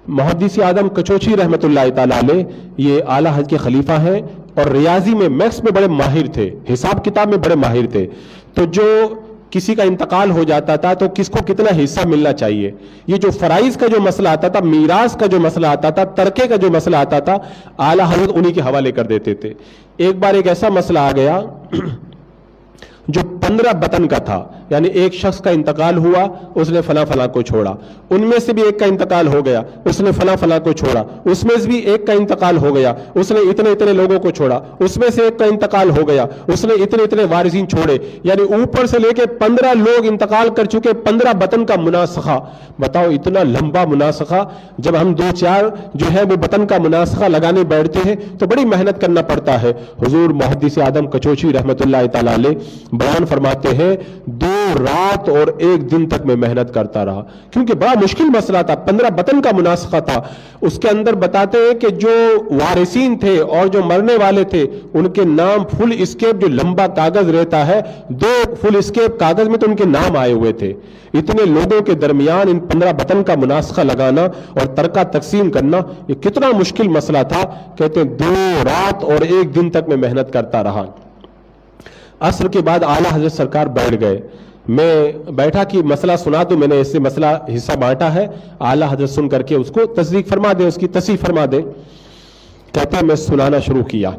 محدث اعظم کچوچی رحمۃ اللہ تعالی علیہ یہ اعلیٰ حضرت کے خلیفہ ہیں اور ریاضی میں میکس میں بڑے ماہر تھے، حساب کتاب میں بڑے ماہر تھے. تو جو کسی کا انتقال ہو جاتا تھا تو کس کو کتنا حصہ ملنا چاہیے، یہ جو فرائض کا جو مسئلہ آتا تھا، میراث کا جو مسئلہ آتا تھا، ترکے کا جو مسئلہ آتا تھا، اعلیٰ حضرت انہی کے حوالے کر دیتے تھے. ایک بار ایک ایسا مسئلہ آ گیا جو 15 بطن کا تھا، یعنی ایک شخص کا انتقال ہوا، اس نے فلاں فلاں کو چھوڑا، ان میں سے بھی ایک کا انتقال ہو گیا، اس نے فلاں فلاں کو چھوڑا، اس میں سے بھی ایک کا انتقال ہو گیا، اس نے اتنے اتنے لوگوں کو چھوڑا، اس میں سے ایک کا انتقال ہو گیا، اس نے اتنے اتنے وارثین چھوڑے، یعنی اوپر سے لے کے 15 لوگ انتقال کر چکے، 15 بطن کا مناسخہ. بتاؤ اتنا لمبا مناسخہ، جب ہم 2-4 جو ہے وہ بطن کا مناسخہ لگانے بیٹھتے ہیں تو بڑی محنت کرنا پڑتا ہے. حضور محدث اعظم کچوچی رحمۃ اللہ تعالی علیہ بیان فرماتے ہیں 2 رات اور 1 دن تک میں محنت کرتا رہا، کیونکہ بڑا مشکل مسئلہ تھا، 15 بطن کا مناسخہ تھا. اس کے اندر بتاتے ہیں کہ جو وارثین تھے اور جو مرنے والے تھے ان کے نام فل اسکیپ، جو لمبا کاغذ رہتا ہے 2 فل اسکیپ کاغذ میں، تو ان کے نام آئے ہوئے تھے. اتنے لوگوں کے درمیان ان 15 بطن کا مناسخہ لگانا اور ترکہ تقسیم کرنا یہ کتنا مشکل مسئلہ تھا. کہتے ہیں 2 رات اور 1 دن تک میں محنت کرتا رہا. عصر کے بعد اعلیٰ حضرت سرکار بیٹھ گئے. میں بیٹھا کہ مسئلہ سنا دوں، میں نے اس سے مسئلہ حصہ بانٹا ہے، اعلیٰ حضرت سن کر کے اس کو تصدیق فرما دے، اس کی تصحیح فرما دے. کہتے ہیں میں سنانا شروع کیا،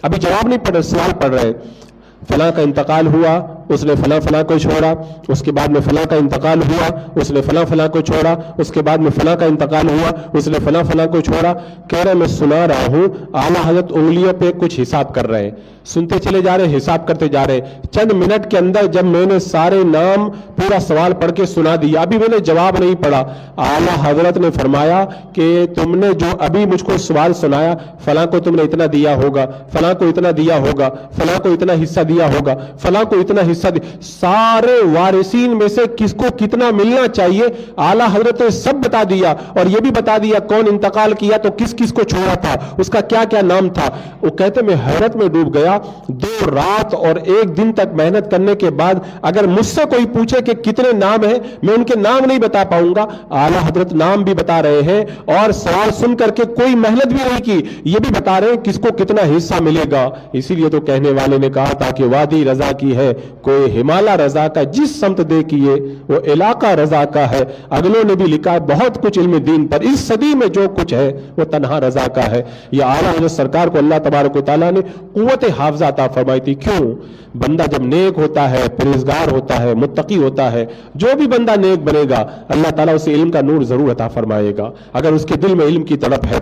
ابھی جواب نہیں پڑھ رہے، سوال پڑھ رہے. فلاں کا انتقال ہوا، اس نے فلاں فلاں کو چھوڑا، اس کے بعد میں فلاں کا انتقال ہوا، اس نے فلاں فلاں کو چھوڑا، اس کے بعد میں فلاں کا انتقال ہوا، اس نے فلاں فلاں کو چھوڑا. کہہ رہے میں سنا رہا ہوں، اعلیٰ حضرت انگلیوں پہ کچھ حساب کر رہے ہیں، سنتے چلے جا رہے، حساب کرتے جا رہے. چند منٹ کے اندر جب میں نے سارے نام پورا سوال پڑھ کے سنا دیا، ابھی میں نے جواب نہیں پڑھا، اعلیٰ حضرت نے فرمایا کہ تم نے جو ابھی مجھ کو سوال سنایا، فلاں کو تم نے اتنا دیا ہوگا، فلاں کو اتنا دیا ہوگا، فلاں کو اتنا حصہ دیا ہوگا، فلاں کو اتنا حصہ دیا. سارے وارثین میں سے کس کو کتنا ملنا چاہیے اعلیٰ حضرت نے سب بتا دیا، اور یہ بھی بتا دیا کون انتقال کیا تو کس کس کو چھوڑا تھا، اس کا کیا کیا نام تھا. وہ کہتے میں حیرت میں ڈوب گیا. 2 رات اور 1 دن تک محنت کرنے کے بعد اگر مجھ سے کوئی پوچھے کہ کتنے نام ہیں، میں ان کے نام نہیں بتا پاؤں گا. اعلیٰ حضرت نام بھی بتا رہے ہیں اور سوال سن کر کے کوئی محنت بھی نہیں کی، یہ بھی بتا رہے ہیں کس کو کتنا حصہ ملے گا. اسی لیے تو کہنے والے نے کہا تھا کہ وادی رضا کی ہے کوئی ہمالا رضا کا، جس سمت دے کیے وہ علاقہ رضا کا ہے. اگلوں نے بھی لکھا بہت کچھ علم دین پر، اس صدی میں جو کچھ ہے وہ تنہا رضا کا ہے. یہ اعلیٰ حضرت سرکار کو اللہ تبارک و تعالیٰ نے قوت حافظہ عطا فرمائی تھی. کیوں؟ بندہ جب نیک ہوتا ہے، پرہیزگار ہوتا ہے، متقی ہوتا ہے، جو بھی بندہ نیک بنے گا اللہ تعالیٰ اسے علم کا نور ضرور عطا فرمائے گا. اگر اس کے دل میں علم کی تڑپ ہے